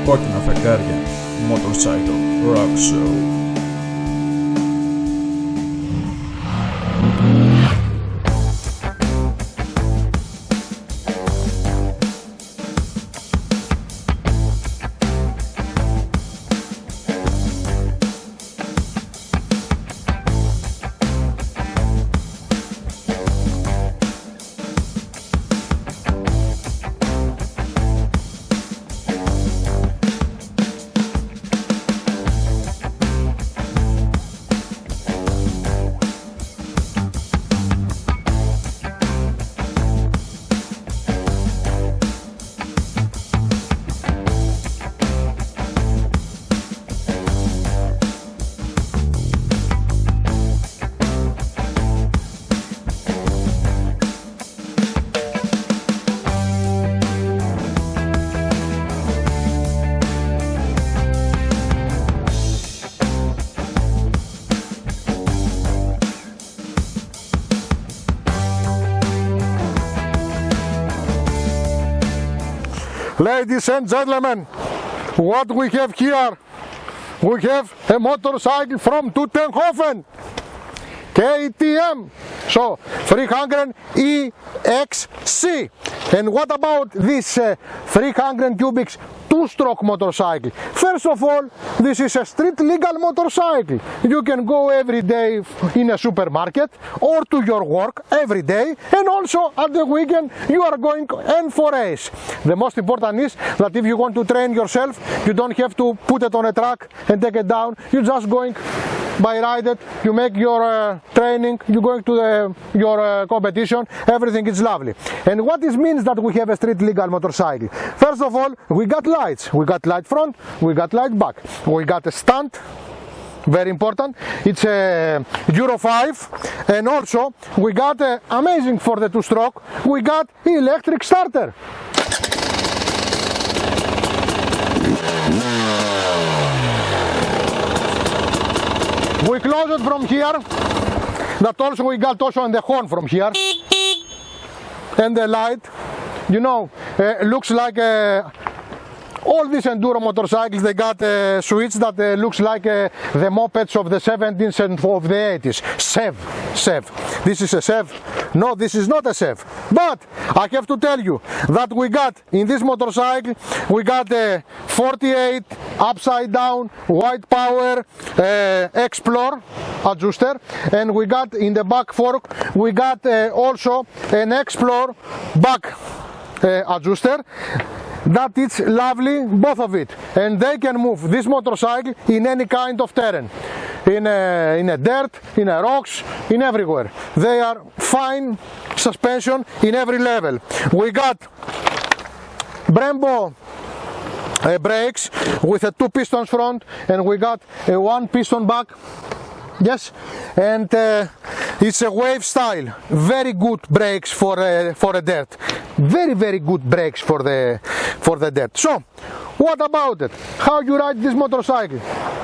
KOKKINA FEGARIA Motorcycle Rock Show. Ladies and gentlemen, what we have here, we have a motorcycle from Tuttenhofen, KTM, so 300 EXC. And what about this 300 cubics two-stroke motorcycle? First of all, this is a street legal motorcycle. You can go every day in a supermarket or to your work every day, and also at the weekend you are going and for a race. The most important is that if you want to train yourself, you don't have to put it on a truck and take it down. You're just going by ride it, you make your training, you going to your competition, everything is lovely. And what this means that we have a street legal motorcycle? First of all, we got lights. We got light front, we got light back. We got a stand, very important. It's a Euro 5, and also we got amazing for the two-stroke, we got electric starter. We close it from here. That also we got also on the horn from here, and the light, you know, looks like all these enduro motorcycles, they got a switch that looks like the mopeds of the 70s and of the 80s. SEV. This is a SEV. No, this is not a SEV. But I have to tell you that we got in this motorcycle, we got a 48 upside down white power Explore adjuster, and we got in the back fork, we got also an Explore back adjuster. That is lovely, both of it, and they can move this motorcycle in any kind of terrain, in a dirt, in a rocks, in everywhere. They are fine suspension in every level. We got Brembo brakes with a 2 pistons front, and we got a 1 piston back. Yes, and it's a wave style. Very good brakes for a dirt. Very good brakes for the dirt. So, what about it? How you ride this motorcycle?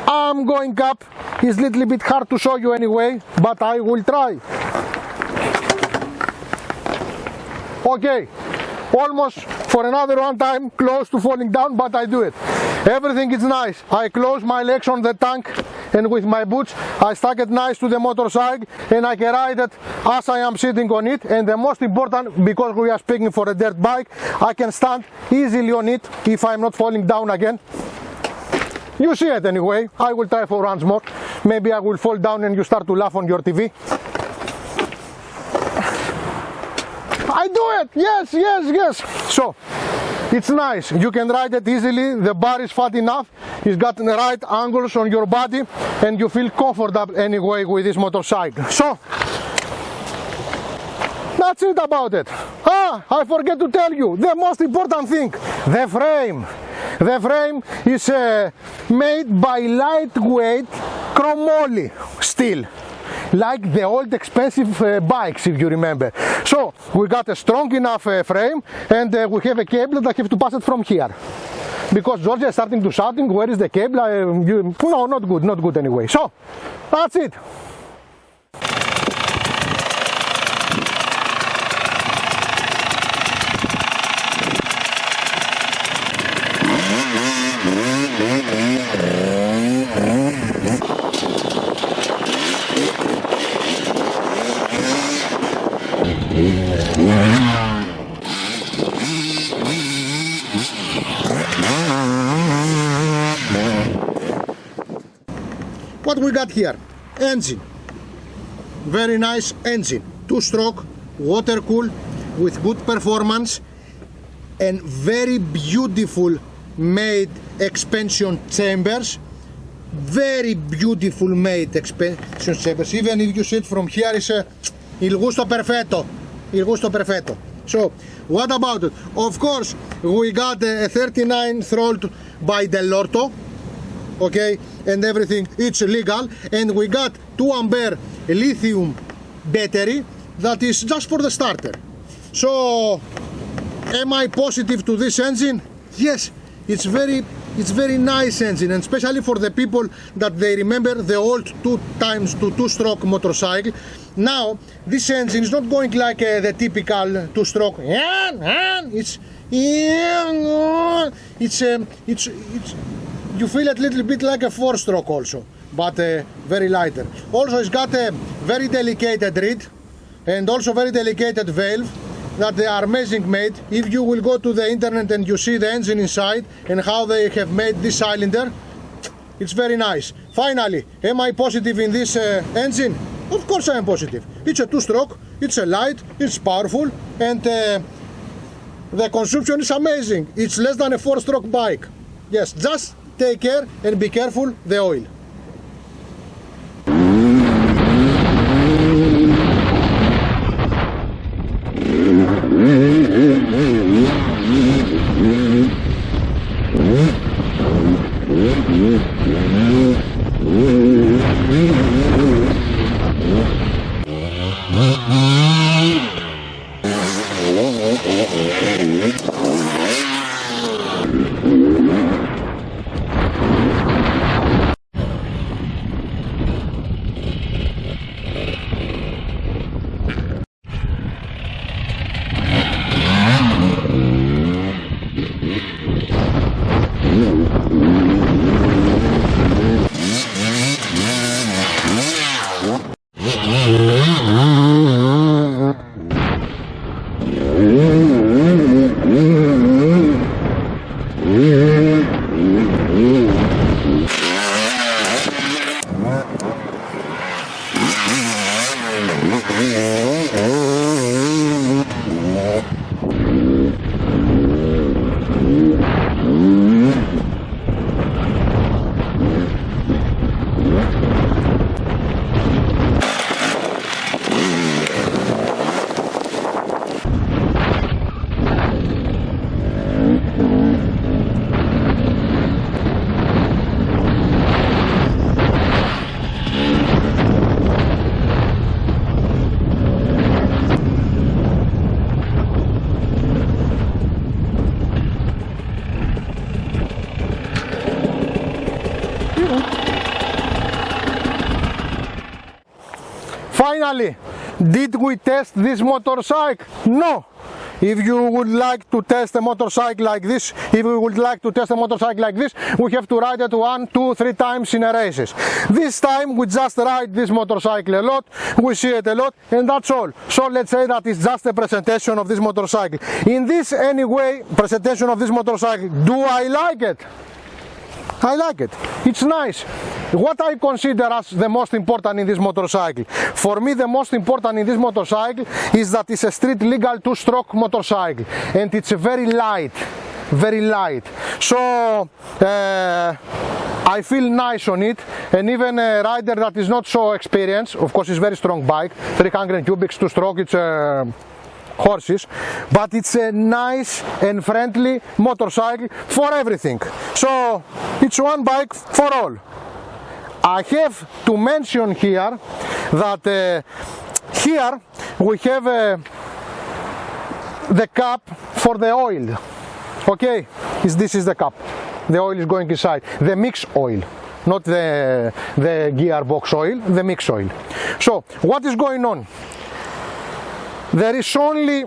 I'm going up. It's a little bit hard to show you anyway, but I will try. Okay, almost for another one time, close to falling down, but I do it. Everything is nice. I close my legs on the tank, and with my boots I stuck it nice to the motorcycle, and I can ride it as I am sitting on it. And the most important, because we are speaking for a dirt bike, I can stand easily on it if I'm not falling down again. You see it anyway. I will try for once more. Maybe I will fall down and you start to laugh on your TV. I do it! Yes! So, it's nice. You can ride it easily. The bar is fat enough. It's got the right angles on your body, and you feel comfortable anyway with this motorcycle. So, that's it about it. I forget to tell you the most important thing, the frame. The frame is made by lightweight chromoly steel, like the old expensive bikes, if you remember. So we got a strong enough frame, and we have a cable that I have to pass it from here, because Georgia is starting to shouting, where is the cable? No, not good anyway. So that's it. what we got here? Engine. Very nice engine. 2-stroke, water cooled, with good performance, and very beautiful made expansion chambers. Very beautiful made expansion chambers. Even if you see it from here, it's il gusto perfetto. Il gusto perfetto. So, what about it? Of course, we got a 39 throttle by Dell'Orto, okay, and everything, it's legal, and we got 2 ampere lithium battery that is just for the starter. So, am I positive to this engine? Yes, it's very nice engine, and especially for the people that they remember the old 2-stroke motorcycle. Now this engine is not going like the typical 2-stroke. It's you feel it a little bit like a 4-stroke also, but very lighter. Also, it's got a very delicate reed and also very delicate valve that they are amazing made. If you will go to the internet and you see the engine inside and how they have made this cylinder, it's very nice. Finally, am I positive in this engine? Of course I am positive. It's a 2-stroke, it's a light, it's powerful, and the consumption is amazing. It's less than a 4-stroke bike. Yes, just take care and be careful the oil. Finally, did we test this motorcycle? No. If you would like to test a motorcycle like this, we have to ride it 1, 2, 3 times in a races. This time we just ride this motorcycle a lot, we see it a lot, and that's all. So let's say that it's just a presentation of this motorcycle. In this anyway, presentation of this motorcycle, do I like it? I like it. It's nice. What I consider as the most important in this motorcycle, for me the most important in this motorcycle is that it's a street legal 2-stroke motorcycle, and it's very light, very light. So I feel nice on it, and even a rider that is not so experienced, of course it's very strong bike, 300 cubics 2-stroke, it's horses, but it's a nice and friendly motorcycle for everything. So it's one bike for all. I have to mention here that here we have the cap for the oil. Okay, this is the cap. The oil is going inside. The mix oil, not the gearbox oil, the mix oil. So what is going on? There is only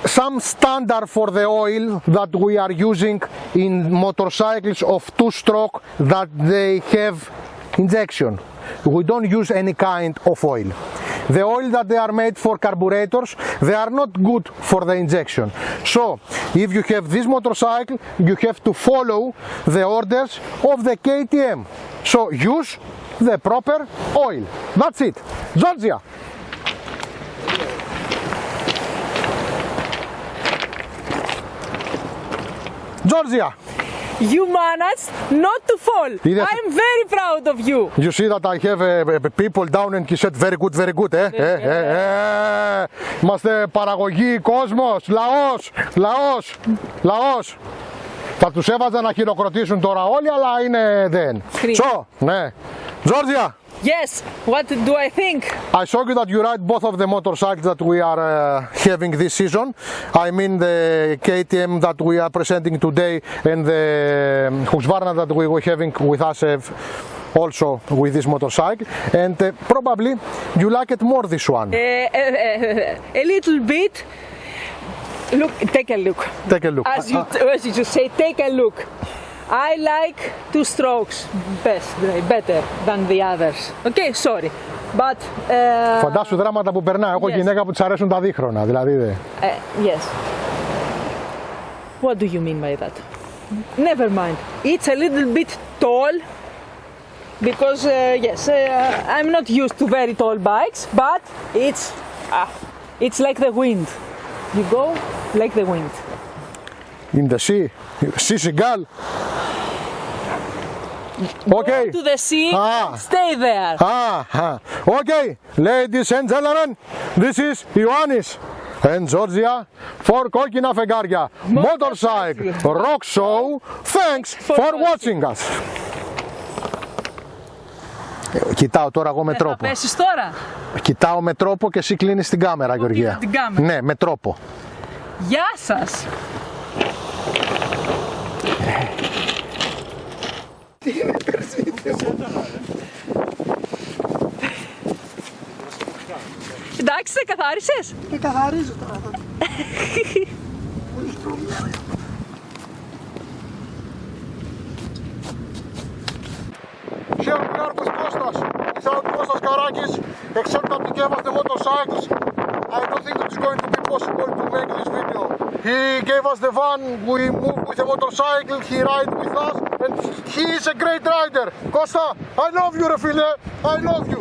some standard for the oil that we are using in motorcycles of 2-stroke that they have injection. We don't use any kind of oil. The oil that they are made for carburetors, they are not good for the injection. So if you have this motorcycle, you have to follow the orders of the KTM. So use the proper oil. That's it. Georgia. Georgia. You managed not to fall. I'm very proud of you. You see that I have people down and he said very good, very good. Είμαστε παραγωγή, κόσμος, λαός. Θα τους έβαζα να χειροκροτήσουν τώρα όλοι, αλλά είναι δεν. So, ναι. Georgia. Yes, what do I think? I saw you that you ride both of the motorcycles that we are having this season. I mean the KTM that we are presenting today and the Husqvarna that we were having with us also with this motorcycle. And probably you like it more this one. A little bit. Look, take a look. Take a look. As you say, take a look. I like two strokes better than the others. Okay, sorry. But φαντάσου δράματα που περνά. Έχω γυναίκα που της αρέσουν τα δίχρονα, δηλαδή. Yes. What do you mean by that? Never mind. It's a little bit tall because yes, I'm not used to very tall bikes, but it's like the wind. You go like the wind. In the sea, sea seagull. Okay. Go to the sea, stay there. Okay, ladies and gentlemen, this is Ioannis and Georgia for KOKKINA FEGARIA Motorcycle Rock Show. Thanks for watching us. Κοιτάω τώρα εγώ με τρόπο. Θα πέσεις τώρα. Κοιτάω με τρόπο και εσύ κλείνεις την κάμερα, Γεωργία. Την κάμερα. Ναι, με τρόπο. Γεια σας. Τι είναι περσίτες. Εντάξει, σε καθάρισες. Και καθαρίζω τώρα. Here we are with Kostas, without Kostas Karakis, except that he gave us the motorcycles. I don't think it's going to be possible to make this video. He gave us the van, we moved with the motorcycle, he ride with us, and he is a great rider. Costa, I love you, Refile, I love you.